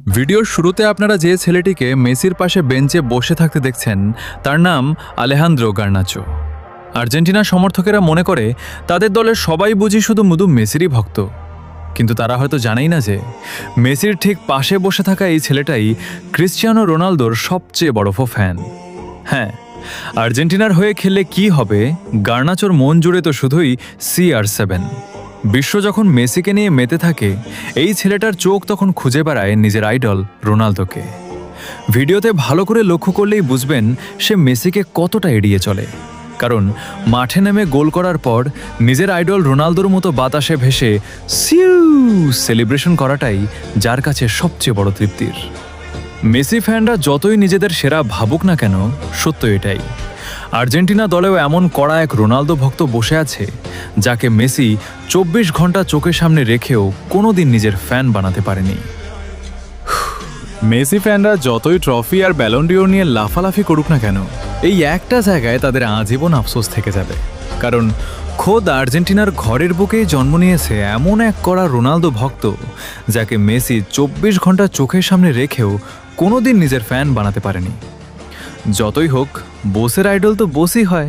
ভিডিওর শুরুতে আপনারা যে ছেলেটিকে মেসির পাশে বেঞ্চে বসে থাকতে দেখছেন তার নাম আলেহান্দ্রো গার্নাচো। আর্জেন্টিনার সমর্থকেরা মনে করে তাদের দলের সবাই বুঝি শুধু মেসিরই ভক্ত, কিন্তু তারা হয়তো জানেই না যে মেসির ঠিক পাশে বসে থাকা এই ছেলেটাই ক্রিশ্চিয়ানো রোনালদোর সবচেয়ে বড় ফ্যান। হ্যাঁ, আর্জেন্টিনার হয়ে খেললে কি হবে, গার্নাচোর মন জুড়ে তো শুধুই CR7। বিশ্ব যখন মেসিকে নিয়ে মেতে থাকে, এই ছেলেটার চোখ তখন খুঁজে বেড়ায় নিজের আইডল রোনালদোকে। ভিডিওতে ভালো করে লক্ষ্য করলেই বুঝবেন সে মেসিকে কতটা এড়িয়ে চলে, কারণ মাঠে নেমে গোল করার পর নিজের আইডল রোনালদোর মতো বাতাসে ভেসে সিউ সেলিব্রেশন করাটাই যার কাছে সবচেয়ে বড় তৃপ্তির। মেসি ফ্যানরা যতই নিজেদের সেরা ভাবুক না কেন, সত্য এটাই, আর্জেন্টিনা দলেও এমন কড়া এক রোনালদো ভক্ত বসে আছে যাকে মেসি 24 ঘন্টা চোখের সামনে রেখেও কোনোদিন নিজের ফ্যান বানাতে পারেনি। মেসি ফ্যানরা যতই ট্রফি আর ব্যালন ডিওর নিয়ে লাফালাফি করুক না কেন, এই একটা জায়গায় তাদের আজীবন আফসোস থেকে যাবে, কারণ খোদ আর্জেন্টিনার ঘরের বুকেই জন্ম নিয়েছে এমন এক কড়া রোনালদো ভক্ত যাকে মেসি 24 ঘন্টা চোখের সামনে রেখেও কোনোদিন নিজের ফ্যান বানাতে পারেনি। যতই হোক, বোসের আইডল তো বোসই হয়।